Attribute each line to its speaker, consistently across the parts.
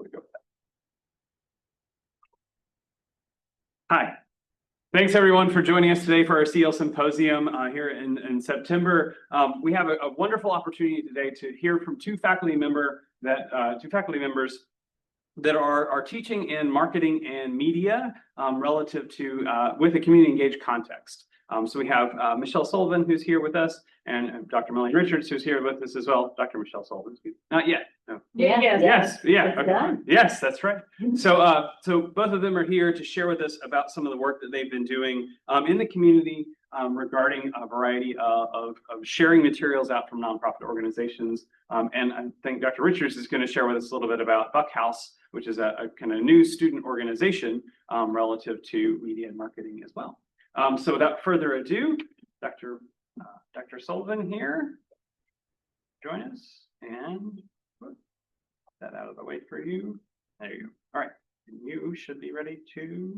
Speaker 1: we'll go with that. Hi. Thanks everyone for joining us today for our CEL Symposium here in September. We have a wonderful opportunity today to hear from two faculty members that are teaching in marketing and media relative to with a community engaged context. So we have Michelle Sullivan, who's here with us, and Dr. Melanie Richards, who's here with us as well. Dr. Michelle Sullivan, not yet. No.
Speaker 2: Yes.
Speaker 1: Okay. Yes, that's right. So, so both of them are here to share with us about some of the work that they've been doing in the community regarding a variety of sharing materials out from nonprofit organizations. And I think Dr. Richards is going to share with us a little bit about Buck House, which is a kind of new student organization relative to media and marketing as well. So without further ado, Dr. Sullivan here, join us and put that out of the way for you. There you go. All right, you should be ready to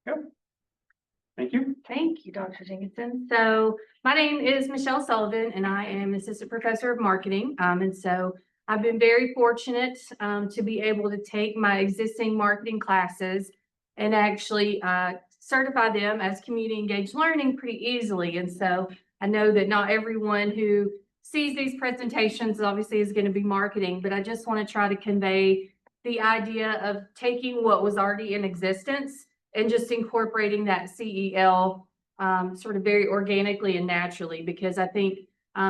Speaker 1: go. Thank you.
Speaker 2: Thank you, Dr. Jenkinson. So my name is Michelle Sullivan, and I am assistant professor of marketing. And so I've been very fortunate to be able to take my existing marketing classes and actually certify them as community engaged learning pretty easily. And so I know that not everyone who sees these presentations obviously is going to be marketing, but I just want to try to convey the idea of taking what was already in existence and just incorporating that CEL sort of very organically and naturally, because I think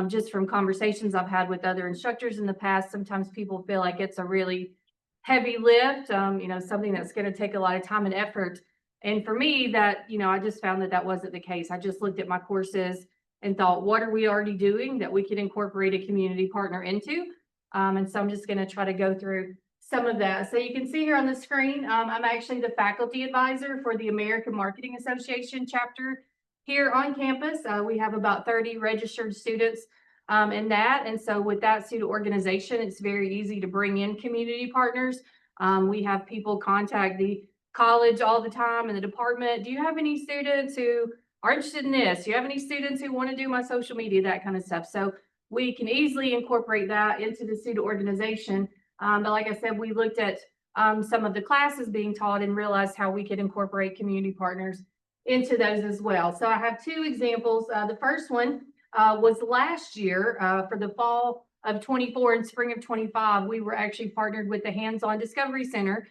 Speaker 2: just from conversations I've had with other instructors in the past, sometimes people feel like it's a really heavy lift, you know, something that's going to take a lot of time and effort. And for me, that, you know, I just found that wasn't the case. I just looked at my courses and thought, what are we already doing that we could incorporate a community partner into? And so I'm just going to try to go through some of that. So you can see here on the screen, I'm actually the faculty advisor for the American Marketing Association chapter here on campus. We have about 30 registered students in that. And so with that student organization, it's very easy to bring in community partners. We have people contact the college all the time in the department. Do you have any students who are interested in this? Do you have any students who want to do my social media, that kind of stuff? So we can easily incorporate that into the student organization. But like I said, we looked at some of the classes being taught and realized how we could incorporate community partners into those as well. So I have two examples. The first one was last year for the fall of 24 and spring of 25. We were actually partnered with the Hands-On Discovery Center,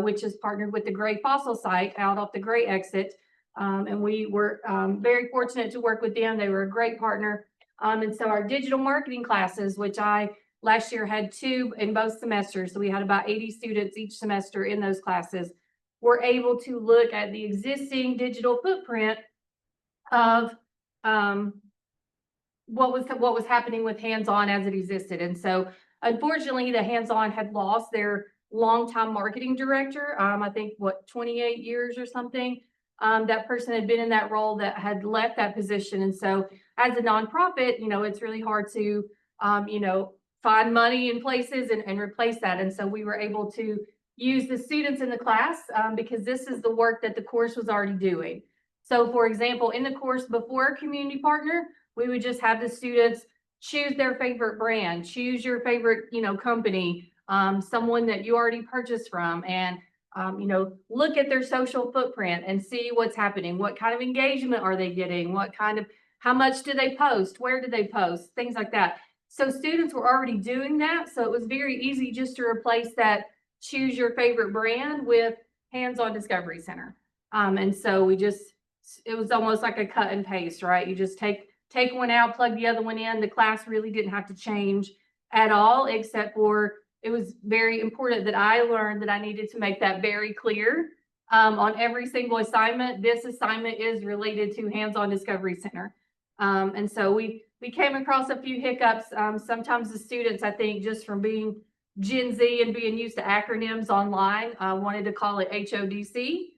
Speaker 2: which is partnered with the Gray Fossil site out off the Gray exit. And we were very fortunate to work with them. They were a great partner. And so our digital marketing classes, which I last year had 2 in both semesters, so we had about 80 students each semester in those classes, were able to look at the existing digital footprint of what was happening with Hands-On as it existed. And so unfortunately, the Hands-On had lost their longtime marketing director, I think 28 years or something. That person had been in that role that had left that position. And so as a nonprofit, you know, it's really hard to, you know, find money in places and replace that. And so we were able to use the students in the class because this is the work that the course was already doing. So for example, in the course before a community partner, we would just have the students choose their favorite brand, choose your favorite, you know, company, someone that you already purchased from, and you know, look at their social footprint and see what's happening. What kind of engagement are they getting? How much do they post? Where do they post? Things like that. So students were already doing that. So it was very easy just to replace that choose your favorite brand with Hands-On Discovery Center. And so it was almost like a cut and paste, right? You just take one out, plug the other one in. The class really didn't have to change at all, except for it was very important that I learned that I needed to make that very clear on every single assignment. This assignment is related to Hands-On Discovery Center. And so we came across a few hiccups. Sometimes the students, I think, just from being Gen Z and being used to acronyms online, wanted to call it HODC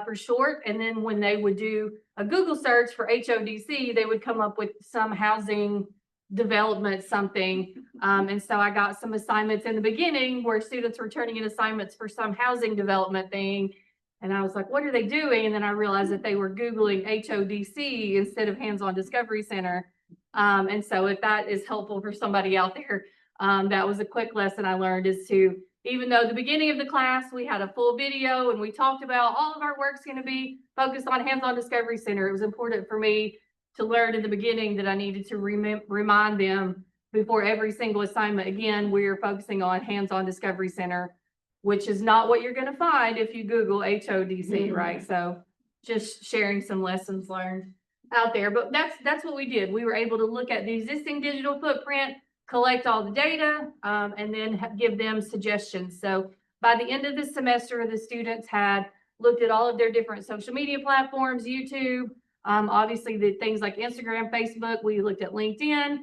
Speaker 2: for short. And then when they would do a Google search for HODC, they would come up with some housing development something. And so I got some assignments in the beginning where students were turning in assignments for some housing development thing. And I was like, what are they doing? And then I realized that they were Googling HODC instead of Hands-On Discovery Center. And so if that is helpful for somebody out there, that was a quick lesson I learned, is to even though the beginning of the class, we had a full video and we talked about all of our work's going to be focused on Hands-On Discovery Center. It was important for me to learn in the beginning that I needed to remind them before every single assignment. Again, we're focusing on Hands-On Discovery Center, which is not what you're going to find if you Google HODC, right? So just sharing some lessons learned out there. But that's what we did. We were able to look at the existing digital footprint, collect all the data, and then give them suggestions. So by the end of the semester, the students had looked at all of their different social media platforms, YouTube, obviously the things like Instagram, Facebook. We looked at LinkedIn.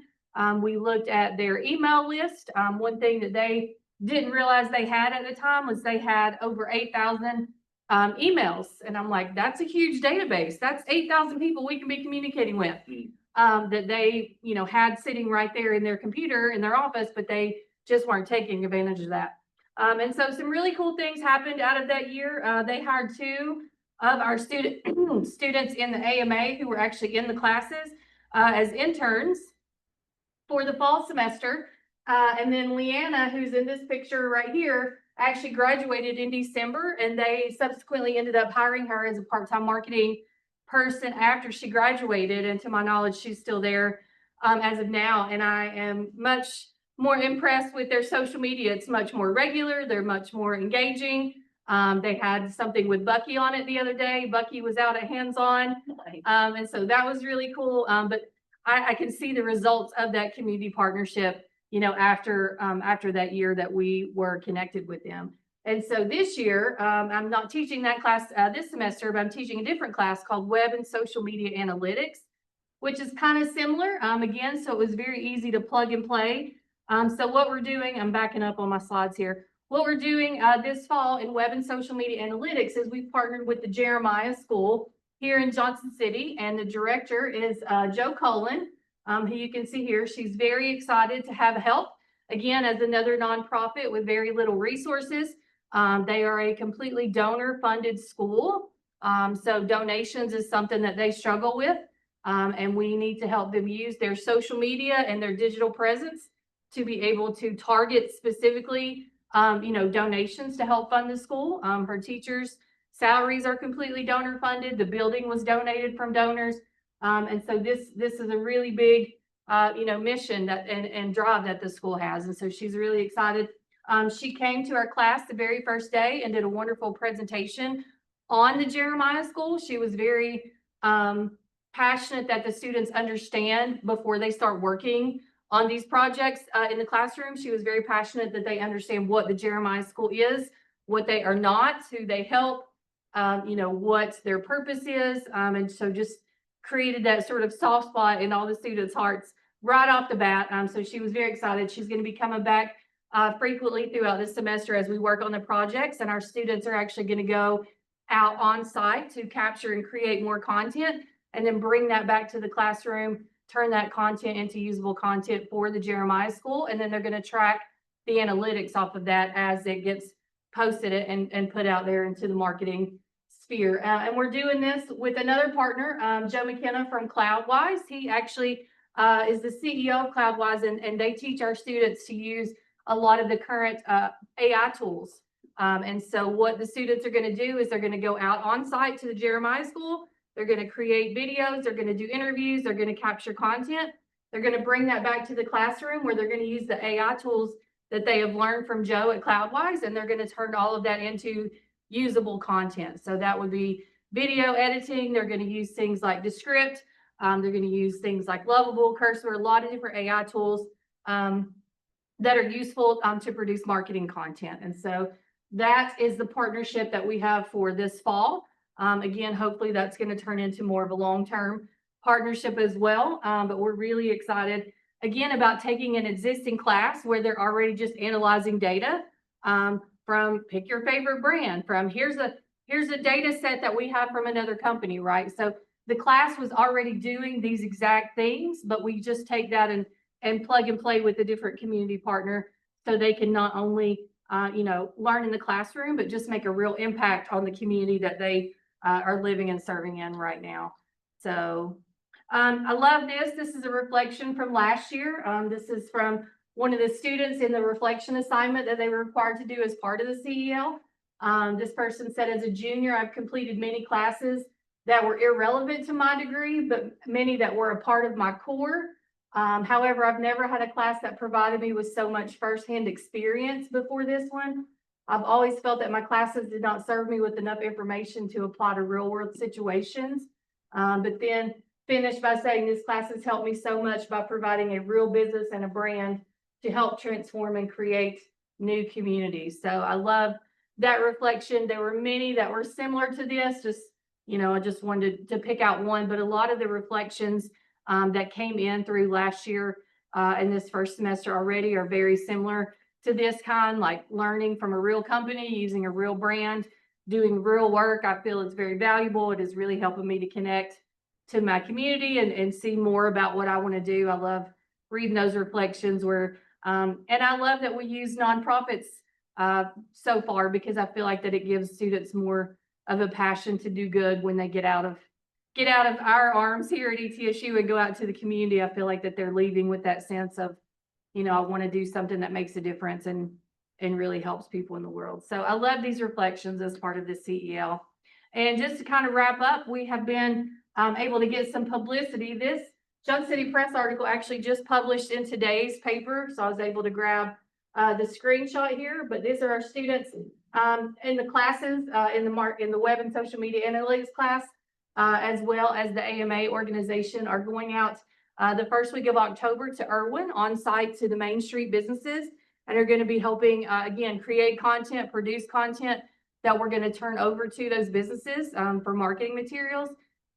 Speaker 2: We looked at their email list. One thing that they didn't realize they had at the time was they had over 8,000 emails. And I'm like, that's a huge database. That's 8,000 people we can be communicating with. That they, had sitting right there in their computer in their office, but they just weren't taking advantage of that. And so some really cool things happened out of that year. They hired 2 of our students in the AMA who were actually in the classes as interns for the fall semester. And then Leanna, who's in this picture right here, actually graduated in December, and they subsequently ended up hiring her as a part-time marketing person after she graduated. And to my knowledge, she's still there as of now. And I am much more impressed with their social media. It's much more regular. They're much more engaging. They had something with Bucky on it the other day. Bucky was out at Hands-On. And so that was really cool. But I can see the results of that community partnership, after that year that we were connected with them. And so this year, I'm not teaching that class this semester, but I'm teaching a different class called Web and Social Media Analytics, which is kind of similar. Again, so it was very easy to plug and play. So what we're doing, I'm backing up on my slides here. What we're doing this fall in Web and Social Media Analytics is we've partnered with the Jeremiah School here in Johnson City, and the director is Jo Cullen, who you can see here. She's very excited to have help, again, as another nonprofit with very little resources. They are a completely donor-funded school, so donations is something that they struggle with, and we need to help them use their social media and their digital presence to be able to target specifically, donations to help fund the school. Her teachers' salaries are completely donor-funded. The building was donated from donors, and so this is a really big, mission that and drive that the school has, and so she's really excited. She came to our class the very first day and did a wonderful presentation on the Jeremiah School. She was very passionate that the students understand before they start working on these projects in the classroom. She was very passionate that they understand what the Jeremiah School is, what they are not, who they help, what their purpose is. And so just created that sort of soft spot in all the students' hearts right off the bat. So she was very excited. She's going to be coming back frequently throughout this semester as we work on the projects, and our students are actually going to go out on site to capture and create more content and then bring that back to the classroom, turn that content into usable content for the Jeremiah School, and then they're going to track the analytics off of that as it gets posted and put out there into the marketing sphere. And we're doing this with another partner, Joe McKenna from CloudWise. He actually is the CEO of CloudWise, and they teach our students to use a lot of the current AI tools. And so what the students are going to do is they're going to go out on site to the Jeremiah School. They're going to create videos. They're going to do interviews. They're going to capture content. They're going to bring that back to the classroom where they're going to use the AI tools that they have learned from Joe at CloudWise, and they're going to turn all of that into usable content. So that would be video editing. They're going to use things like Descript. They're going to use things like Lovable, Cursor, a lot of different AI tools that are useful to produce marketing content. And so that is the partnership that we have for this fall. Again, hopefully that's going to turn into more of a long-term partnership as well. But we're really excited, again, about taking an existing class where they're already just analyzing data from pick your favorite brand, from here's a data set that we have from another company, right? So the class was already doing these exact things, but we just take that and plug and play with a different community partner so they can not only learn in the classroom, but just make a real impact on the community that they are living and serving in right now. So I love this. This is a reflection from last year. This is from one of the students in the reflection assignment that they were required to do as part of the CEL. This person said, as a junior, I've completed many classes that were irrelevant to my degree, but many that were a part of my core. However, I've never had a class that provided me with so much firsthand experience before this one. I've always felt that my classes did not serve me with enough information to apply to real world situations. But then finished by saying this class has helped me so much by providing a real business and a brand to help transform and create new communities. So I love that reflection. There were many that were similar to this, just, I just wanted to pick out one, but a lot of the reflections that came in through last year and this first semester already are very similar to this kind, like learning from a real company, using a real brand, doing real work. I feel it's very valuable. It is really helping me to connect to my community and see more about what I want to do. I love reading those reflections and I love that we use nonprofits so far, because I feel like that it gives students more of a passion to do good when they get out of our arms here at ETSU and go out to the community. I feel like that they're leaving with that sense of, I want to do something that makes a difference and really helps people in the world. So I love these reflections as part of the CEL. And just to kind of wrap up, we have been able to get some publicity. This Junk City Press article actually just published in today's paper, so I was able to grab the screenshot here. But these are our students in the classes in the web and social media analytics class, as well as the AMA organization, are going out the first week of October to Irwin on site to the Main Street businesses, and are going to be helping again create content, produce content that we're going to turn over to those businesses for marketing materials.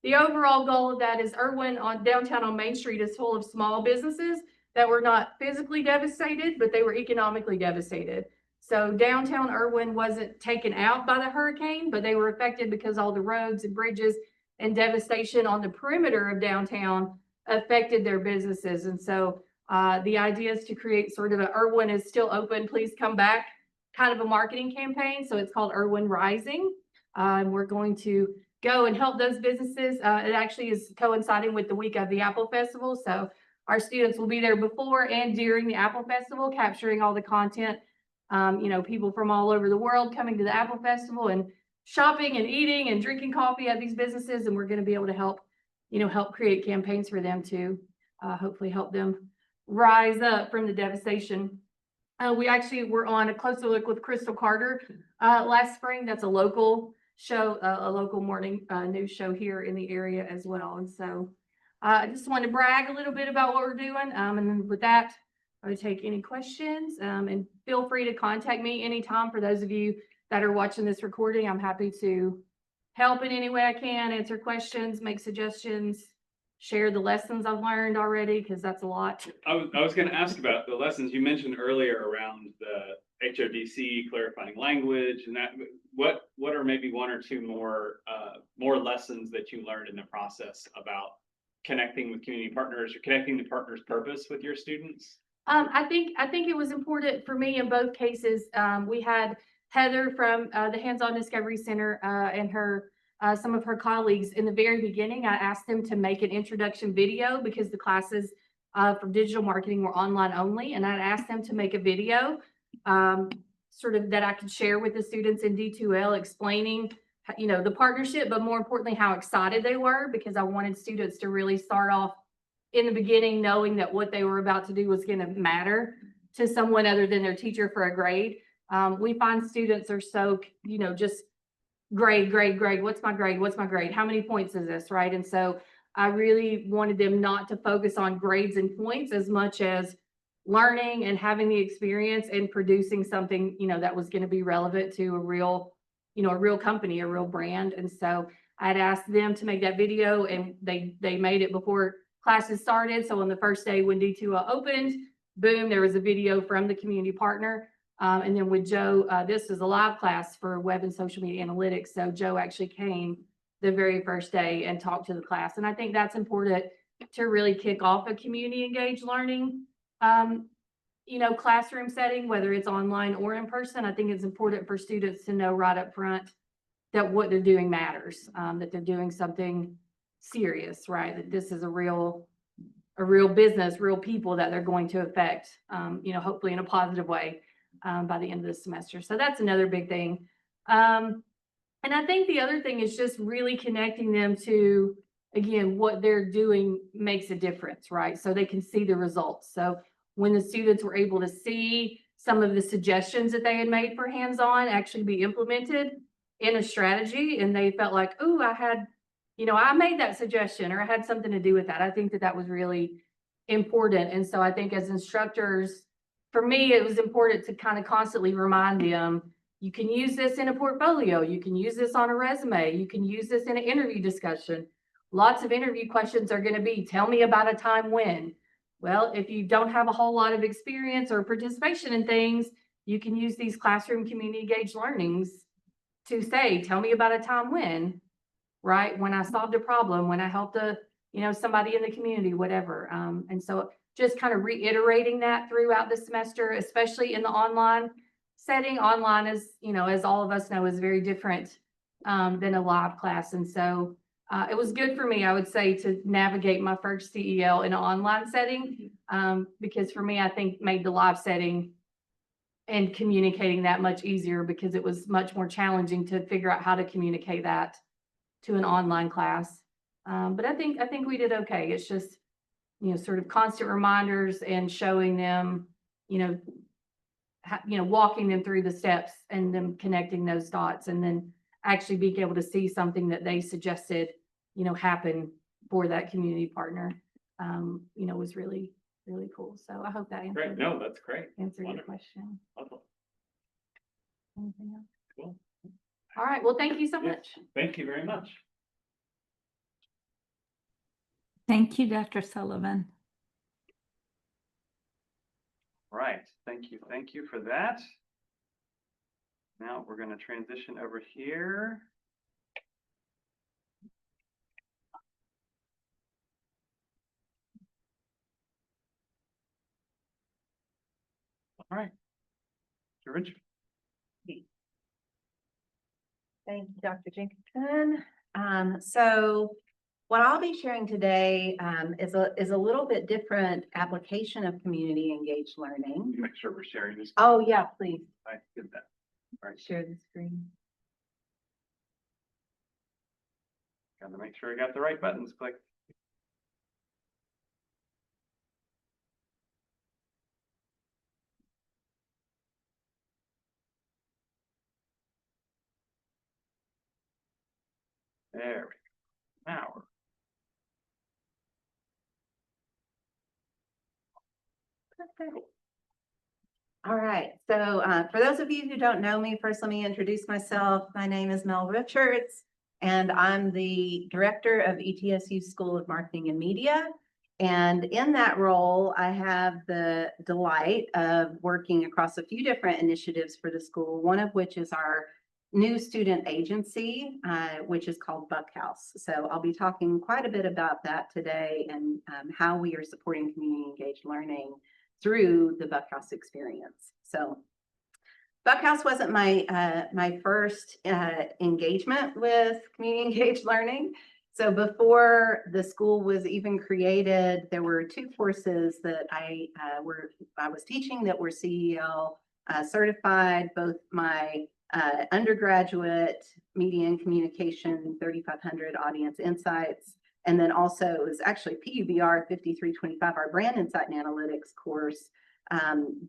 Speaker 2: The overall goal of that is Irwin downtown on Main Street is full of small businesses that were not physically devastated, but they were economically devastated. So downtown Irwin wasn't taken out by the hurricane, but they were affected because all the roads and bridges and devastation on the perimeter of downtown affected their businesses. And so the idea is to create sort of Irwin is still open, please come back kind of a marketing campaign. So it's called Irwin Rising. And we're going to go and help those businesses. It actually is coinciding with the week of the Apple Festival. So our students will be there before and during the Apple Festival, capturing all the content, people from all over the world coming to the Apple Festival and shopping and eating and drinking coffee at these businesses. And we're going to be able to help create campaigns for them to hopefully help them rise up from the devastation. We actually were on a closer look with Crystal Carter last spring. That's a local show, a local morning news show here in the area as well. And so I just want to brag a little bit about what we're doing. And then with that, I would take any questions and feel free to contact me anytime. For those of you that are watching this recording, I'm happy to help in any way I can, answer questions, make suggestions, share the lessons I've learned already, because that's a lot.
Speaker 1: I was going to ask about the lessons you mentioned earlier around the HODC clarifying language, and that what are maybe one or two more lessons that you learned in the process about connecting with community partners or connecting the partner's purpose with your students?
Speaker 2: I think it was important for me in both cases. We had Heather from the Hands-On Discovery Center and some of her colleagues. In the very beginning, I asked them to make an introduction video because the classes for digital marketing were online only, and I asked them to make a video sort of that I could share with the students in D2L, explaining the partnership, but more importantly how excited they were, because I wanted students to really start off in the beginning knowing that what they were about to do was going to matter to someone other than their teacher for a grade. We find students are so, just grade. What's my grade? What's my grade? How many points is this, right? And so I really wanted them not to focus on grades and points as much as learning and having the experience and producing something, that was going to be relevant to a real company, a real brand. And so I'd asked them to make that video, and they made it before classes started. So on the first day when D2L opened, boom, there was a video from the community partner. And then with Joe, this is a live class for web and social media analytics. So Joe actually came the very first day and talked to the class. And I think that's important to really kick off a community engaged learning, classroom setting, whether it's online or in person. I think it's important for students to know right up front that what they're doing matters, that they're doing something serious, right? That this is a real a real business, real people that they're going to affect, you know, hopefully in a positive way by the end of the semester. So that's another big thing. And I think the other thing is just really connecting them to, again, what they're doing makes a difference, right? So they can see the results. So when the students were able to see some of the suggestions that they had made for hands-on actually be implemented in a strategy, and they felt like, oh, I had, you know, I made that suggestion or I had something to do with that. I think that that was really important. And so I think as instructors, for me, it was important to kind of constantly remind them, you can use this in a portfolio, you can use this on a resume, you can use this in an interview discussion. Lots of interview questions are going to be, tell me about a time when. Well, if you don't have a whole lot of experience or participation in things, you can use these classroom community engaged learnings to say, tell me about a time when, right? When I solved a problem, when I helped somebody in the community, whatever. And so just kind of reiterating that throughout the semester, especially in the online setting. Online is, you know, as all of us know, is very different than a live class. And so it was good for me, I would say, to navigate my first CEL in an online setting, because for me, I think made the live setting and communicating that much easier, because it was much more challenging to figure out how to communicate that to an online class. But I think we did okay. It's just, you know, sort of constant reminders and showing them, walking them through the steps and them connecting those dots, and then actually being able to see something that they suggested, happen for that community partner, was really, really cool. So I hope that answered.
Speaker 1: Great. No, that's great.
Speaker 2: Answered your
Speaker 1: Wonderful.
Speaker 2: question.
Speaker 1: Wonderful.
Speaker 2: Anything else?
Speaker 1: Cool.
Speaker 2: All right. Well, thank you so
Speaker 1: Yeah.
Speaker 2: much.
Speaker 1: Thank you very much.
Speaker 3: Thank you, Dr. Sullivan.
Speaker 1: All right. Thank you. Thank you for that. Now we're going to transition over here. All right. Mr. Richard.
Speaker 4: Thank you, Dr. Jenkinson. So what I'll be sharing today is a little bit different application of community engaged learning.
Speaker 1: Make sure we're sharing this.
Speaker 4: Oh, yeah, please
Speaker 1: I did that. All right.
Speaker 4: share the screen.
Speaker 1: Got to make sure I got the right buttons clicked. There we go. Now we're
Speaker 4: Perfect. All right. So for those of you who don't know me, first, let me introduce myself. My name is Mel Richards, and I'm the director of ETSU School of Marketing and Media. And in that role, I have the delight of working across a few different initiatives for the school, one of which is our new student agency, which is called Buckhouse. So I'll be talking quite a bit about that today, and how we are supporting community engaged learning through the Buckhouse experience. So Buckhouse wasn't my first engagement with community engaged learning. So before the school was even created, there were two courses that I was teaching that were CEL certified, both my undergraduate media and communication 3500 audience insights, and then also it was actually PUBR 5325, our brand insight and analytics course.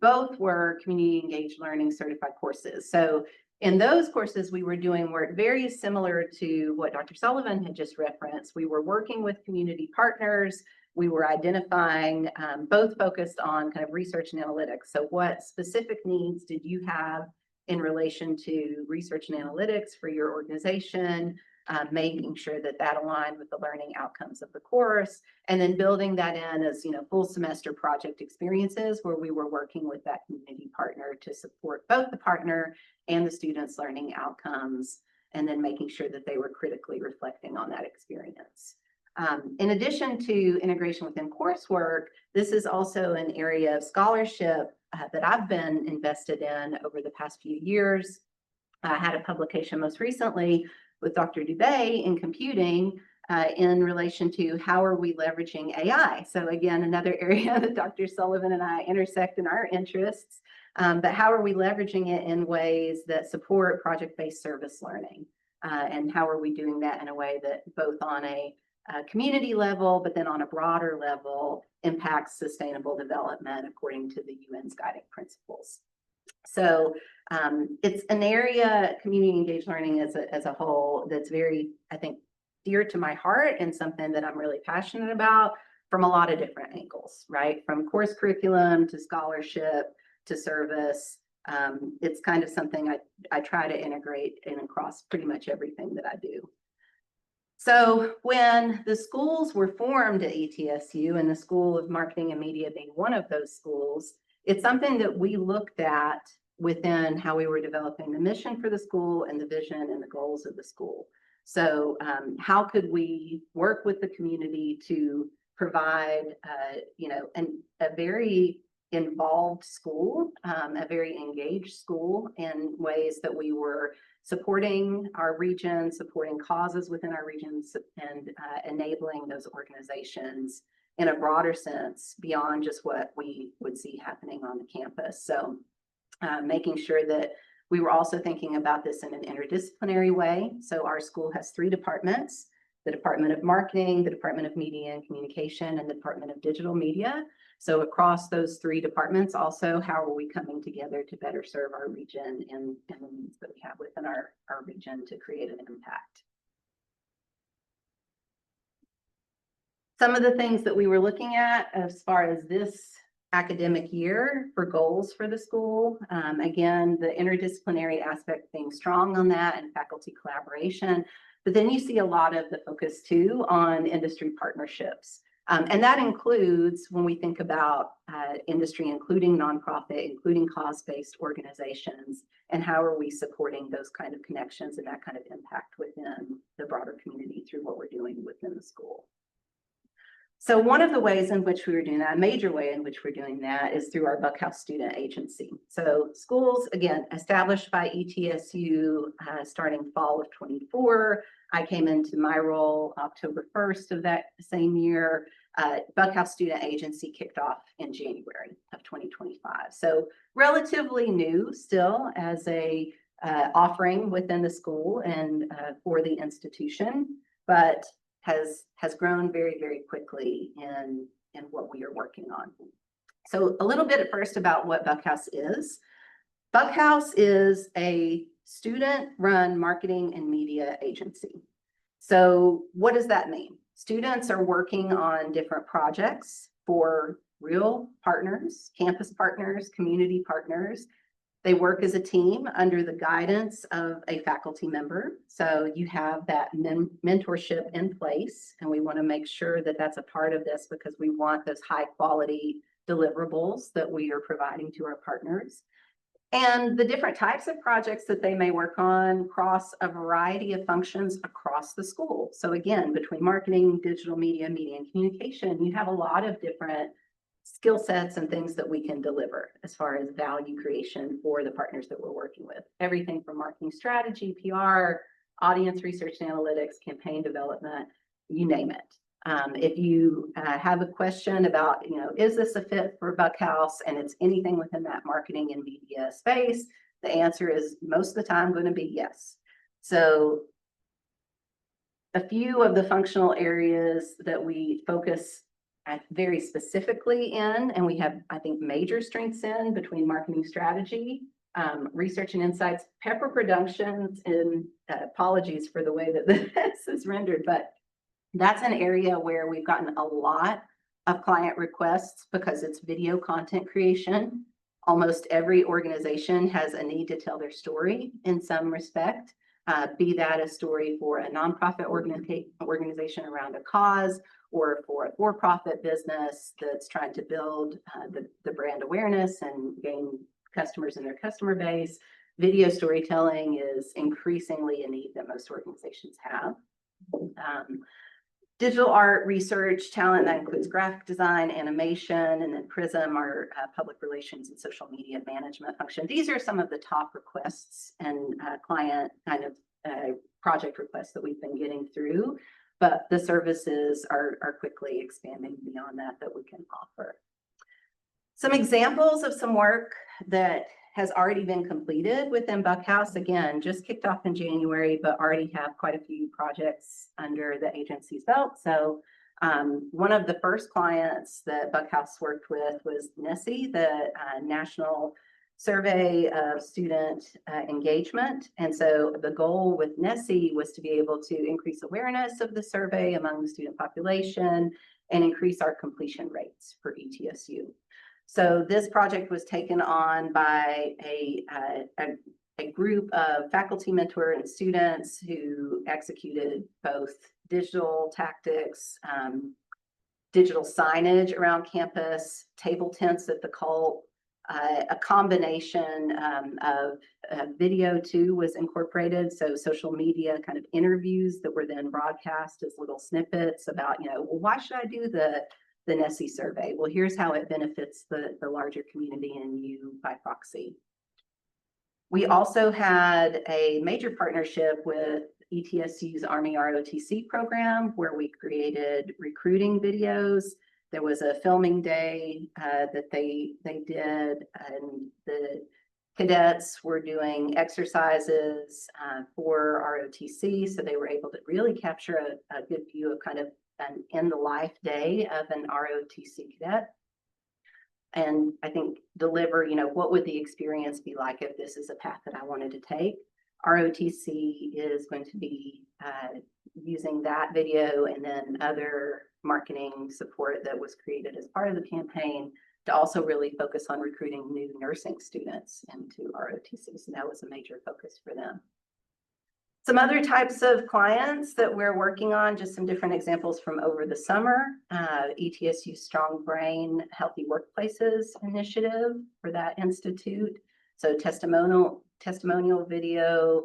Speaker 4: Both were community engaged learning certified courses. So in those courses, we were doing work very similar to what Dr. Sullivan had just referenced. We were working with community partners. We were identifying, both focused on kind of research and analytics. So what specific needs did you have in relation to research and analytics for your organization? Making sure that that aligned with the learning outcomes of the course, and then building that in as, full semester project experiences where we were working with that community partner to support both the partner and the students' learning outcomes, and then making sure that they were critically reflecting on that experience. In addition to integration within coursework, this is also an area of scholarship that I've been invested in over the past few years. I had a publication most recently with Dr. Dubé in computing in relation to how are we leveraging AI. So again, another area that Dr. Sullivan and I intersect in our interests, but how are we leveraging it in ways that support project-based service learning? And how are we doing that in a way that both on a community level, but then on a broader level, impacts sustainable development according to the UN's guiding principles. So it's an area, community engaged learning as a whole, that's very, I think, dear to my heart and something that I'm really passionate about from a lot of different angles, right? From course curriculum to scholarship to service. It's kind of something I try to integrate in across pretty much everything that I do. So when the schools were formed at ETSU, and the School of Marketing and Media being one of those schools, it's something that we looked at within how we were developing the mission for the school and the vision and the goals of the school. So how could we work with the community to provide, a very involved school, a very engaged school in ways that we were supporting our region, supporting causes within our regions, and enabling those organizations in a broader sense beyond just what we would see happening on the campus. So making sure that we were also thinking about this in an interdisciplinary way. So our school has 3 departments: the Department of Marketing, the Department of Media and Communication, and the Department of Digital Media. So across those 3 departments, also, how are we coming together to better serve our region and the needs that we have within our region to create an impact? Some of the things that we were looking at as far as this academic year for goals for the school, again, the interdisciplinary aspect being strong on that and faculty collaboration. But then you see a lot of the focus too on industry partnerships. And that includes, when we think about industry, including nonprofit, including cause-based organizations, and how are we supporting those kind of connections and that kind of impact within the broader community through what we're doing within the school. So one of the ways in which we were doing that, a major way in which we're doing that, is through our Buckhouse Student Agency. So schools, again, established by ETSU starting fall of 24. I came into my role October 1st of that same year. Buckhouse Student Agency kicked off in January of 2025. So relatively new still as a offering within the school and for the institution, but has grown very, very quickly in what we are working on. So a little bit at first about what Buckhouse is. Buckhouse is a student-run marketing and media agency. So what does that mean? Students are working on different projects for real partners, campus partners, community partners. They work as a team under the guidance of a faculty member. So you have that mentorship in place, and we want to make sure that that's a part of this because we want those high quality deliverables that we are providing to our partners. And the different types of projects that they may work on cross a variety of functions across the school. So again, between marketing, digital media, media and communication, you have a lot of different skill sets and things that we can deliver as far as value creation for the partners that we're working with. Everything from marketing strategy, PR, audience research and analytics, campaign development, you name it. If you have a question about, is this a fit for Buckhouse, and it's anything within that marketing and media space, the answer is most of the time going to be yes. So a few of the functional areas that we focus very specifically in, and we have, I think, major strengths in between marketing strategy, research and insights, Pepper Productions, and apologies for the way that this is rendered, but that's an area where we've gotten a lot of client requests because it's video content creation. Almost every organization has a need to tell their story in some respect, be that a story for a nonprofit organization around a cause, or for a for-profit business that's trying to build the brand awareness and gain customers in their customer base. Video storytelling is increasingly a need that most organizations have. Digital art, research, talent, that includes graphic design, animation, and then Prism, our public relations and social media management function. These are some of the top requests and client kind of project requests that we've been getting through. but the services are quickly expanding beyond that we can offer. Some examples of some work that has already been completed within Buckhouse, again, just kicked off in January, but already have quite a few projects under the agency's belt. So one of the first clients that Buckhouse worked with was NESE, the National Survey of Student Engagement. And so the goal with NESE was to be able to increase awareness of the survey among the student population and increase our completion rates for ETSU. So this project was taken on by a group of faculty, mentor, and students who executed both digital tactics, digital signage around campus, table tents at the cult, a combination of video too was incorporated. So social media kind of interviews that were then broadcast as little snippets about, well, why should I do the NESE survey? Well, here's how it benefits the larger community and you by proxy. We also had a major partnership with ETSU's Army ROTC program where we created recruiting videos. There was a filming day that they did, and the cadets were doing exercises for ROTC. So they were able to really capture a good view of kind of an in the life day of an ROTC cadet. And I think deliver, what would the experience be like if this is a path that I wanted to take? ROTC is going to be using that video and then other marketing support that was created as part of the campaign to also really focus on recruiting new nursing students into ROTC. So that was a major focus for them. Some other types of clients that we're working on, just some different examples from over the summer. ETSU Strong Brain Healthy Workplaces initiative for that institute. So testimonial video,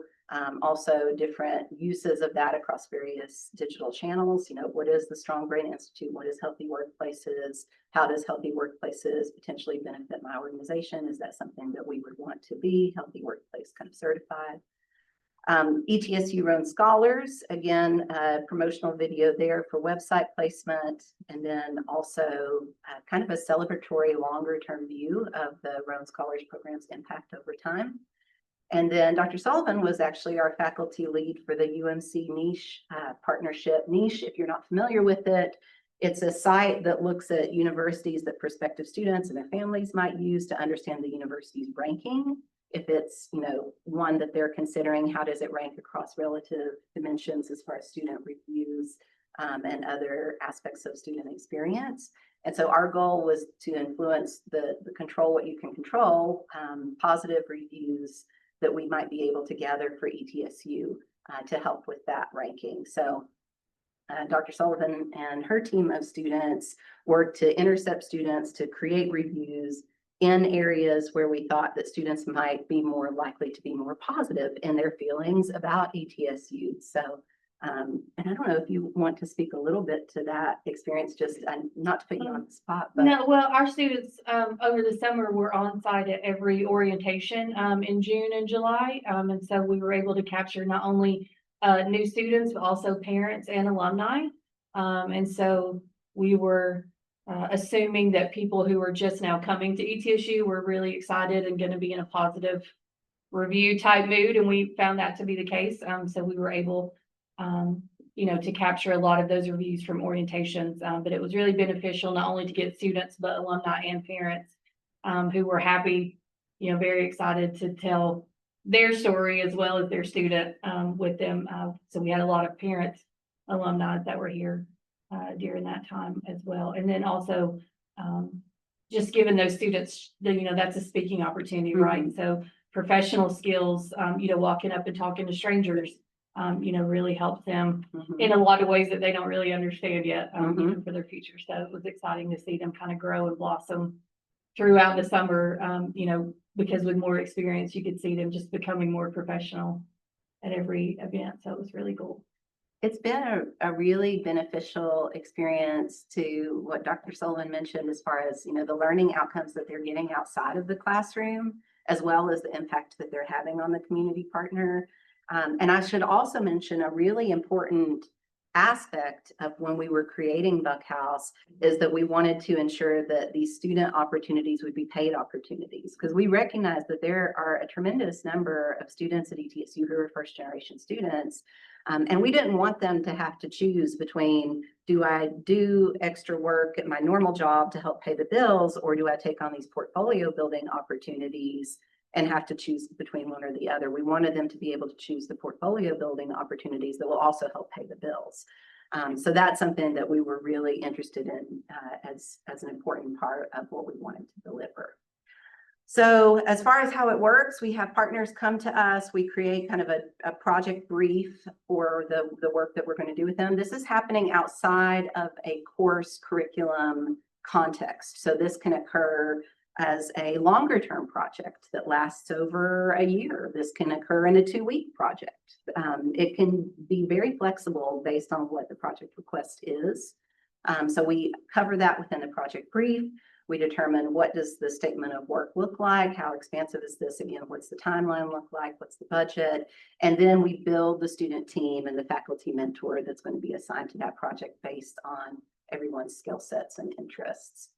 Speaker 4: also different uses of that across various digital channels. What is the Strong Brain Institute? What is Healthy Workplaces? How does Healthy Workplaces potentially benefit my organization? Is that something that we would want to be Healthy Workplace kind of certified? ETSU Roan Scholars, again, promotional video there for website placement, and then also kind of a celebratory longer term view of the Roan Scholars program's impact over time. And then Dr. Sullivan was actually our faculty lead for the UMC Niche partnership. Niche, if you're not familiar with it, it's a site that looks at universities that prospective students and their families might use to understand the university's ranking. If it's, one that they're considering, how does it rank across relative dimensions as far as student reviews and other aspects of student experience. And so our goal was to influence the control what you can control, positive reviews that we might be able to gather for ETSU to help with that ranking. So Dr. Sullivan and her team of students worked to intercept students to create reviews in areas where we thought that students might be more likely to be more positive in their feelings about ETSU. So, and I don't know if you want to speak a little bit to that experience, just not to put you on the spot. But
Speaker 2: No, well, our students over the summer were on site at every orientation in June and July. And so we were able to capture not only new students, but also parents and alumni. And so we were assuming that people who are just now coming to ETSU were really excited and going to be in a positive review type mood. And we found that to be the case. So we were able, to capture a lot of those reviews from orientations. But it was really beneficial not only to get students, but alumni and parents who were happy, very excited to tell their story as well as their student with them. So we had a lot of parents, alumni that were here during that time as well. And then also just giving those students, that's a speaking opportunity, right? So professional skills, walking up and talking to strangers, really helps them in a lot of ways that they don't really understand yet, even for their future. So it was exciting to see them kind of grow and blossom throughout the summer, because with more experience, you could see them just becoming more professional at every event. So it was really cool.
Speaker 4: It's been a really beneficial experience to what Dr. Sullivan mentioned as far as, the learning outcomes that they're getting outside of the classroom, as well as the impact that they're having on the community partner. And I should also mention a really important aspect of when we were creating Buckhouse is that we wanted to ensure that these student opportunities would be paid opportunities, because we recognize that there are a tremendous number of students at ETSU who are first generation students. And we didn't want them to have to choose between, do I do extra work at my normal job to help pay the bills, or do I take on these portfolio building opportunities and have to choose between one or the other? We wanted them to be able to choose the portfolio building opportunities that will also help pay the bills. So that's something that we were really interested in as an important part of what we wanted to deliver. So as far as how it works, we have partners come to us. We create kind of a project brief for the work that we're going to do with them. This is happening outside of a course curriculum context. So this can occur as a longer term project that lasts over a year. This can occur in a 2-week project. It can be very flexible based on what the project request is. So we cover that within the project brief. We determine, what does the statement of work look like? How expansive is this? Again, what's the timeline look like? What's the budget? And then we build the student team and the faculty mentor that's going to be assigned to that project based on everyone's skill sets and interests.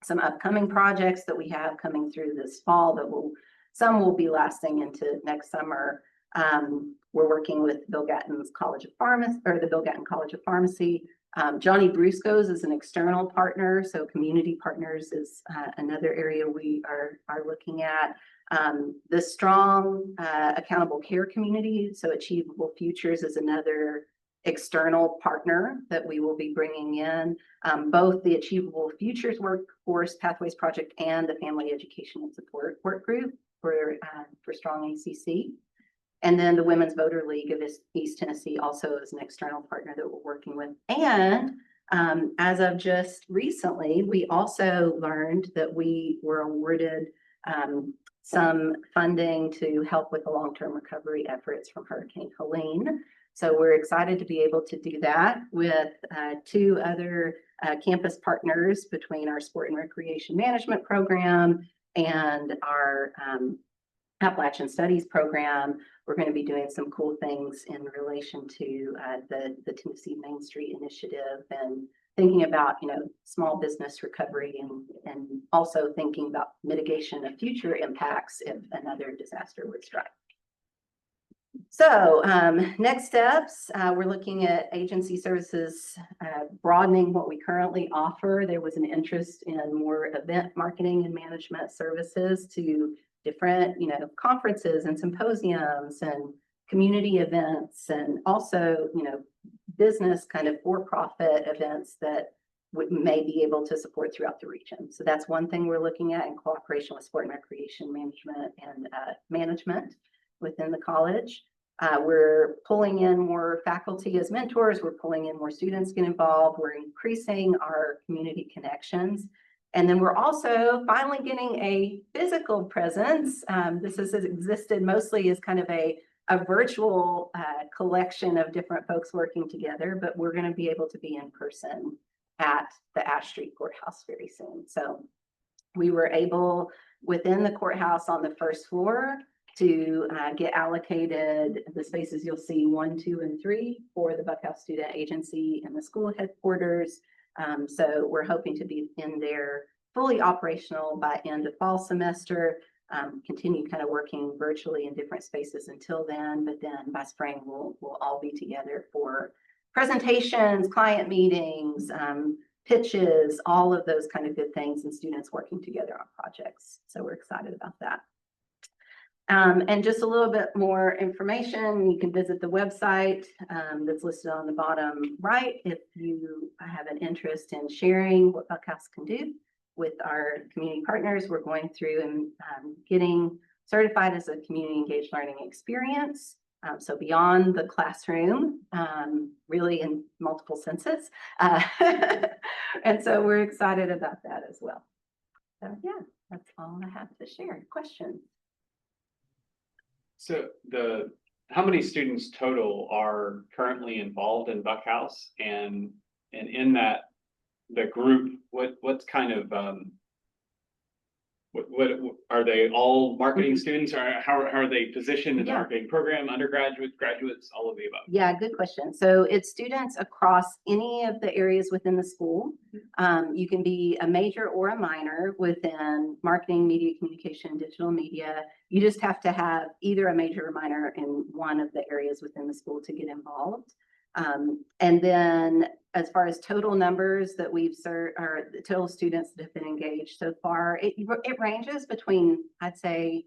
Speaker 4: Some upcoming projects that we have coming through this fall that some will be lasting into next summer. We're working with Bill Gatton's College of Pharmacy, or the Bill Gatton College of Pharmacy. Johnny Brusco's is an external partner, so community partners is another area we are looking at. The strong accountable care community, so Achievable Futures is another external partner that we will be bringing in. Both the Achievable Futures Workforce Pathways Project and the Family Education and Support Work Group for Strong ACC. And then the Women's Voter League of East Tennessee also is an external partner that we're working with. And as of just recently, we also learned that we were awarded some funding to help with the long-term recovery efforts from Hurricane Helene. So we're excited to be able to do that with 2 other campus partners between our Sport and Recreation Management program and our Appalachian Studies program. We're going to be doing some cool things in relation to the Tennessee Main Street Initiative, and thinking about, small business recovery, and also thinking about mitigation of future impacts if another disaster would strike. So next steps, we're looking at agency services, broadening what we currently offer. There was an interest in more event marketing and management services to different, conferences and symposiums and community events, and also, business kind of for-profit events that may be able to support throughout the region. So that's one thing we're looking at in cooperation with Sport and Recreation Management and management within the college. We're pulling in more faculty as mentors. We're pulling in more students get involved. We're increasing our community connections. And then we're also finally getting a physical presence. This has existed mostly as kind of a virtual collection of different folks working together, but we're going to be able to be in person at the Ash Street Courthouse very soon. So we were able, within the courthouse on the first floor, to get allocated the spaces you'll see 1, 2, and 3 for the Buckhouse Student Agency and the school headquarters. So we're hoping to be in there fully operational by end of fall semester, continue kind of working virtually in different spaces until then, but then by spring we'll all be together for presentations, client meetings, pitches, all of those kind of good things, and students working together on projects. So we're excited about that. And just a little bit more information, you can visit the website that's listed on the bottom right if you have an interest in sharing what Buckhouse can do with our community partners. We're going through and getting certified as a community engaged learning experience. So beyond the classroom, really in multiple senses. And so we're excited about that as well. So yeah, that's all I have to share. Questions?
Speaker 1: So how many students total are currently involved in Buckhouse, and in that the group, what's kind of What are they all marketing students, or how are they positioned in the
Speaker 4: Yeah.
Speaker 1: marketing program, undergraduates, graduates, all of the above?
Speaker 4: Yeah, good question. So it's students across any of the areas within the school. You can be a major or a minor within marketing, media communication, digital media. You just have to have either a major or minor in one of the areas within the school to get involved. And then as far as total numbers that we've served, or the total students that have been engaged so far, it ranges between, I'd say,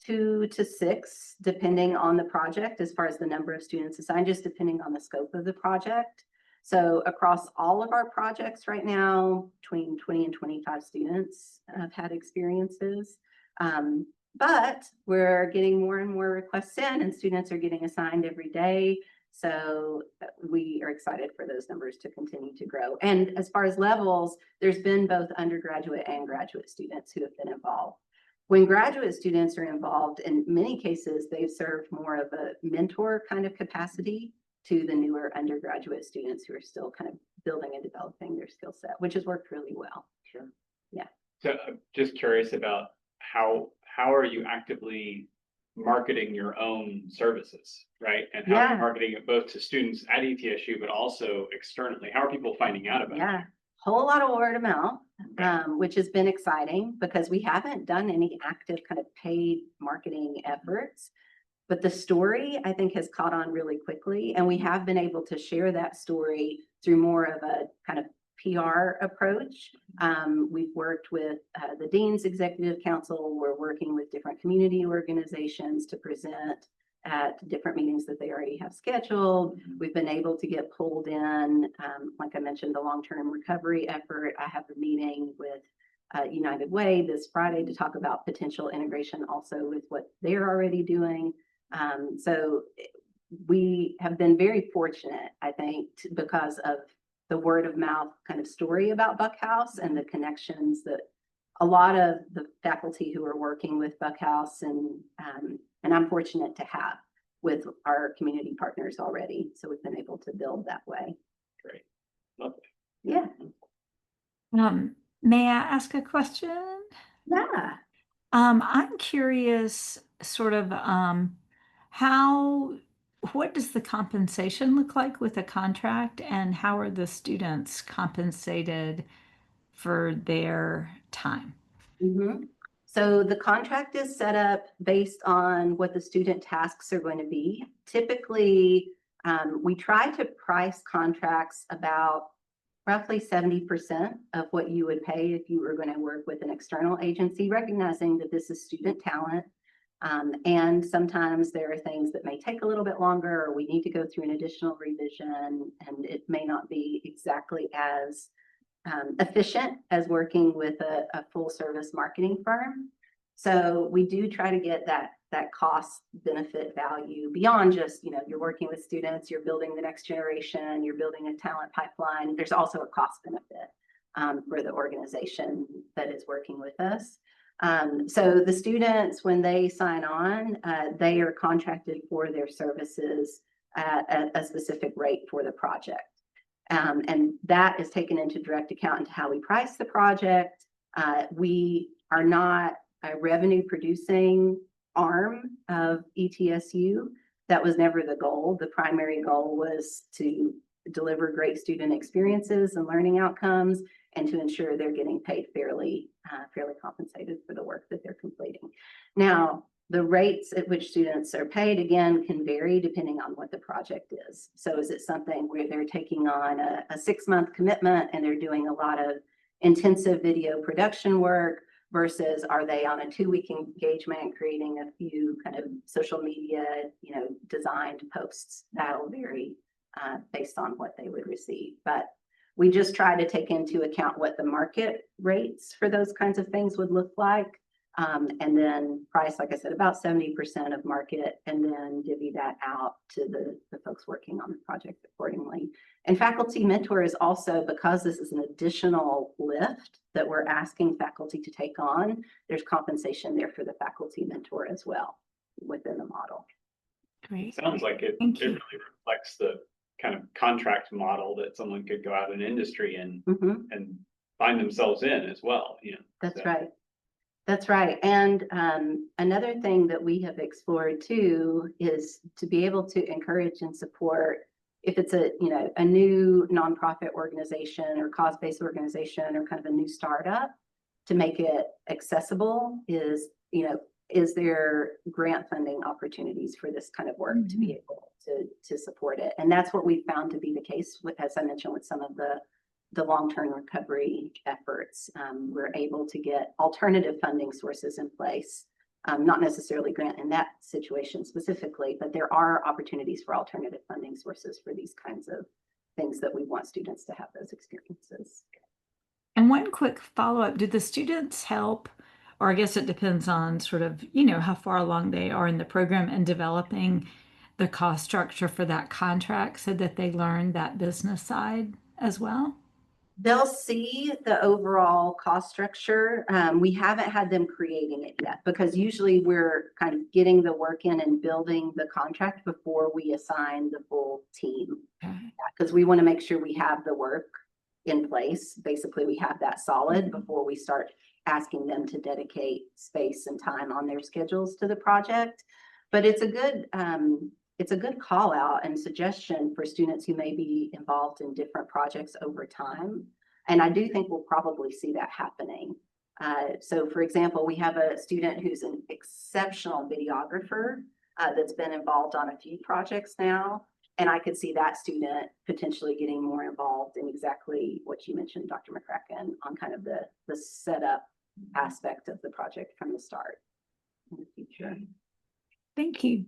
Speaker 4: 2 to 6, depending on the project, as far as the number of students assigned, just depending on the scope of the project. So across all of our projects right now, between 20 and 25 students have had experiences. But we're getting more and more requests in, and students are getting assigned every day. So we are excited for those numbers to continue to grow. And as far as levels, there's been both undergraduate and graduate students who have been involved. When graduate students are involved, in many cases, they've served more of a mentor kind of capacity to the newer undergraduate students who are still kind of building and developing their skill set, which has worked really well.
Speaker 1: Sure.
Speaker 4: Yeah.
Speaker 1: So I'm just curious about how are you actively marketing your own services, right? And how
Speaker 4: Yeah.
Speaker 1: you're marketing it both to students at ETSU, but also externally. How are people finding out about it?
Speaker 4: Yeah, whole lot of word of mouth,
Speaker 1: Okay.
Speaker 4: which has been exciting because we haven't done any active kind of paid marketing efforts. But the story, I think, has caught on really quickly, and we have been able to share that story through more of a kind of PR approach. We've worked with the Dean's Executive Council. We're working with different community organizations to present at different meetings that they already have scheduled. We've been able to get pulled in, like I mentioned, the long-term recovery effort. I have a meeting with United Way this Friday to talk about potential integration also with what they're already doing. So we have been very fortunate, I think, because of the word of mouth kind of story about Buckhouse and the connections that a lot of the faculty who are working with Buckhouse and I'm fortunate to have with our community partners already. So we've been able to build that way.
Speaker 1: Great. Lovely.
Speaker 4: Yeah.
Speaker 3: May I ask a question?
Speaker 4: Yeah.
Speaker 3: I'm curious, sort of, what does the compensation look like with a contract, and how are the students compensated for their time?
Speaker 4: Mm-hmm. So the contract is set up based on what the student tasks are going to be. Typically, we try to price contracts about roughly 70% of what you would pay if you were going to work with an external agency, recognizing that this is student talent. And sometimes there are things that may take a little bit longer, or we need to go through an additional revision, and it may not be exactly as efficient as working with a full service marketing firm. So we do try to get that cost benefit value beyond just, you're working with students, you're building the next generation, you're building a talent pipeline. There's also a cost benefit for the organization that is working with us. So the students, when they sign on, they are contracted for their services at a specific rate for the project. And that is taken into direct account into how we price the project. We are not a revenue producing arm of ETSU. That was never the goal. The primary goal was to deliver great student experiences and learning outcomes, and to ensure they're getting paid fairly compensated for the work that they're completing. Now, the rates at which students are paid, again, can vary depending on what the project is. So is it something where they're taking on a 6-month commitment and they're doing a lot of intensive video production work, versus are they on a 2-week engagement creating a few kind of social media, designed posts? That'll vary based on what they would receive. But we just try to take into account what the market rates for those kinds of things would look like. And then price, like I said, about 70% of market, and then divvy that out to the folks working on the project accordingly. And faculty mentor is also, because this is an additional lift that we're asking faculty to take on, there's compensation there for the faculty mentor as well within the model.
Speaker 3: Great.
Speaker 1: Sounds like it
Speaker 3: Thank you.
Speaker 1: really reflects the kind of contract model that someone could go out in industry and find themselves in as well.
Speaker 4: That's right. That's right. And another thing that we have explored too is to be able to encourage and support if it's a, you know, a new nonprofit organization or cause-based organization or kind of a new startup, to make it accessible is, you know, is there grant funding opportunities for this kind of work to be able to support it? And that's what we found to be the case with, as I mentioned, with some of the long-term recovery efforts. We're able to get alternative funding sources in place, not necessarily grant in that situation specifically, but there are opportunities for alternative funding sources for these kinds of things that we want students to have those experiences.
Speaker 3: And one quick follow-up, did the students help, or I guess it depends on sort of, you know, how far along they are in the program and developing the cost structure for that contract so that they learn that business side as well?
Speaker 4: They'll see the overall cost structure. We haven't had them creating it yet because usually we're kind of getting the work in and building the contract before we assign the full team. Because we want to make sure we have the work in place. Basically, we have that solid before we start asking them to dedicate space and time on their schedules to the project. But it's a good call out and suggestion for students who may be involved in different projects over time. And I do think we'll probably see that happening. So for example, we have a student who's an exceptional videographer that's been involved on a few projects now. And I could see that student potentially getting more involved in exactly what you mentioned, Dr. McCracken, on kind of the setup aspect of the project from the start in the future.
Speaker 3: Thank you.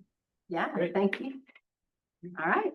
Speaker 4: Yeah,
Speaker 1: Great.
Speaker 4: thank you. All right.